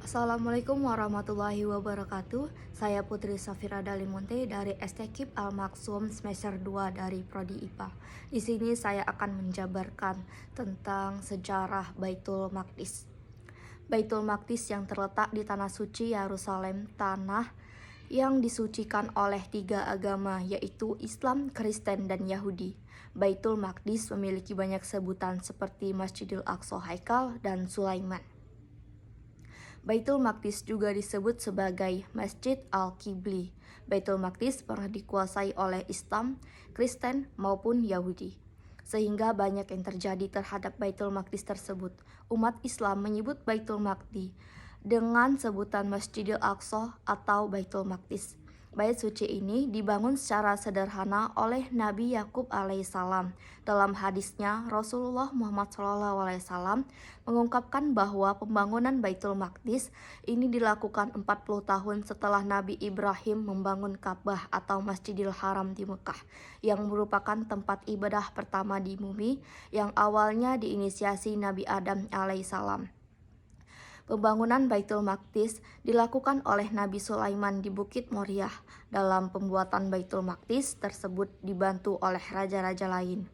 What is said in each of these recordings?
Assalamualaikum warahmatullahi wabarakatuh. Saya Putri Safira Dalimunte dari STKIP Al-Maksum semester 2 dari Prodi IPA. Di sini saya akan menjabarkan tentang sejarah Baitul Maqdis. Baitul Maqdis yang terletak di tanah suci Yerusalem, tanah yang disucikan oleh tiga agama yaitu Islam, Kristen, dan Yahudi. Baitul Maqdis memiliki banyak sebutan seperti Masjidil Aqsa Haikal dan Sulaiman. Baitul Maqdis juga disebut sebagai Masjid Al-Qibli. Baitul Maqdis pernah dikuasai oleh Islam, Kristen, maupun Yahudi. Sehingga banyak yang terjadi terhadap Baitul Maqdis tersebut. Umat Islam menyebut Baitul Maqdis dengan sebutan Masjidil Aqsa atau Baitul Maqdis. Bait suci ini dibangun secara sederhana oleh Nabi Yakub alaihissalam. Dalam hadisnya, Rasulullah Muhammad SAW mengungkapkan bahwa pembangunan Baitul Maqdis ini dilakukan 40 tahun setelah Nabi Ibrahim membangun Ka'bah atau Masjidil Haram di Mekah, yang merupakan tempat ibadah pertama di bumi yang awalnya diinisiasi Nabi Adam alaihissalam. Pembangunan Baitul Maqdis dilakukan oleh Nabi Sulaiman di Bukit Moriah. Dalam pembuatan Baitul Maqdis tersebut dibantu oleh raja-raja lain.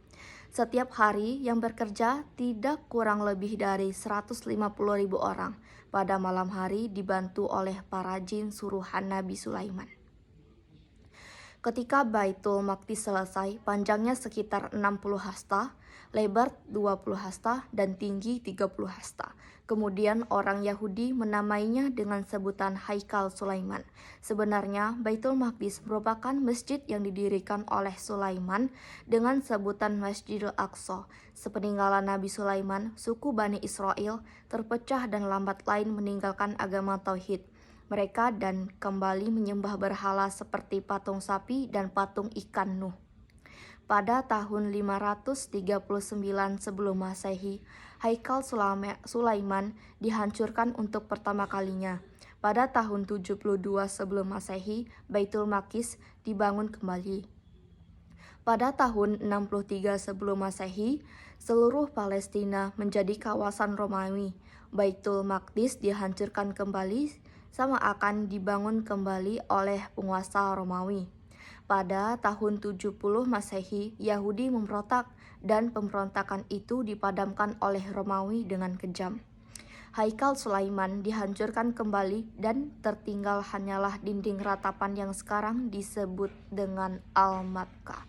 Setiap hari yang bekerja tidak kurang lebih dari 150.000 orang. Pada malam hari dibantu oleh para jin suruhan Nabi Sulaiman. Ketika Baitul Maqdis selesai, panjangnya sekitar 60 hasta, lebar 20 hasta, dan tinggi 30 hasta. Kemudian orang Yahudi menamainya dengan sebutan Haikal Sulaiman. Sebenarnya Baitul Maqdis merupakan masjid yang didirikan oleh Sulaiman dengan sebutan Masjidil Aqsa. Sepeninggalan Nabi Sulaiman, suku Bani Israel terpecah dan lambat lain meninggalkan agama Tauhid mereka dan kembali menyembah berhala seperti patung sapi dan patung ikan Nuh. Pada tahun 539 sebelum Masehi, Haikal Sulaiman dihancurkan untuk pertama kalinya. Pada tahun 72 sebelum Masehi, Baitul Maqdis dibangun kembali. Pada tahun 63 sebelum Masehi, seluruh Palestina menjadi kawasan Romawi. Baitul Maqdis dihancurkan kembali sama akan dibangun kembali oleh penguasa Romawi. Pada tahun 70 Masehi, Yahudi memberontak dan pemberontakan itu dipadamkan oleh Romawi dengan kejam. Haikal Sulaiman dihancurkan kembali dan tertinggal hanyalah dinding ratapan yang sekarang disebut dengan Al-Makkah.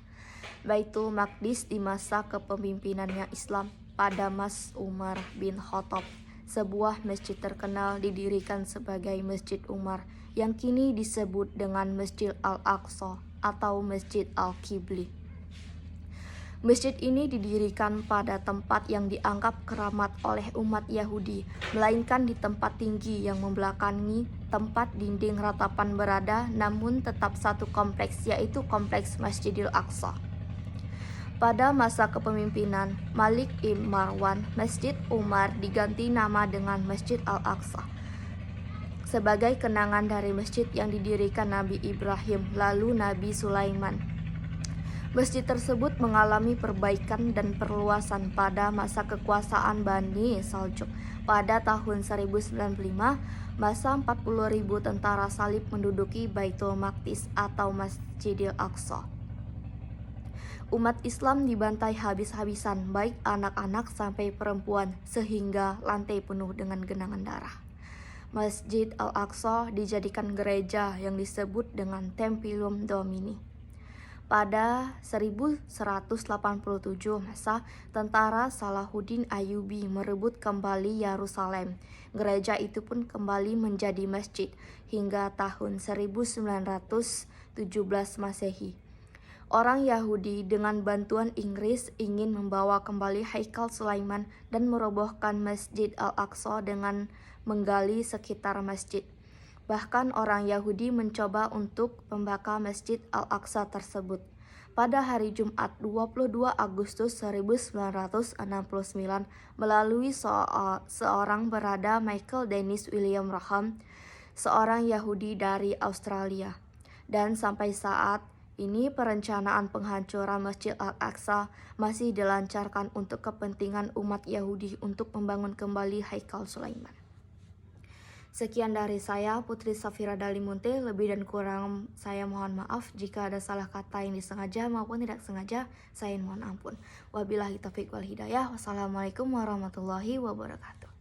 Baitul Maqdis di masa kepemimpinannya Islam pada Mas Umar bin Khattab. Sebuah masjid terkenal didirikan sebagai Masjid Umar yang kini disebut dengan Masjid Al-Aqsa atau Masjid Al-Qibli. Masjid ini didirikan pada tempat yang dianggap keramat oleh umat Yahudi, melainkan di tempat tinggi yang membelakangi tempat dinding ratapan berada, namun tetap satu kompleks, yaitu kompleks Masjidil Aqsa. Pada masa kepemimpinan Malik ibn Marwan, Masjid Umar diganti nama dengan Masjid Al-Aqsa sebagai kenangan dari masjid yang didirikan Nabi Ibrahim lalu Nabi Sulaiman. Masjid tersebut mengalami perbaikan dan perluasan pada masa kekuasaan Bani Saljuk. Pada tahun 1095, masa 40.000 tentara salib menduduki Baitul Maqdis atau Masjidil Aqsa. Umat Islam dibantai habis-habisan, baik anak-anak sampai perempuan, sehingga lantai penuh dengan genangan darah. Masjid Al-Aqsa dijadikan gereja yang disebut dengan Templum Domini. Pada 1187 masa tentara Salahuddin Ayyubi merebut kembali Yerusalem. Gereja itu pun kembali menjadi masjid hingga tahun 1917 Masehi. Orang Yahudi dengan bantuan Inggris ingin membawa kembali Haikal Sulaiman dan merobohkan Masjid Al-Aqsa dengan menggali sekitar masjid. Bahkan orang Yahudi mencoba untuk membakar Masjid Al-Aqsa tersebut. Pada hari Jumat 22 Agustus 1969 melalui seorang berada Michael Dennis William Raham, seorang Yahudi dari Australia. Dan sampai saat ini perencanaan penghancuran Masjid Al-Aqsa masih dilancarkan untuk kepentingan umat Yahudi untuk membangun kembali Haikal Sulaiman. Sekian dari saya, Putri Safira Dalimunte. Lebih dan kurang saya mohon maaf. Jika ada salah kata yang disengaja maupun tidak sengaja, saya mohon ampun. Wabillahi taufiq wal hidayah. Wassalamualaikum warahmatullahi wabarakatuh.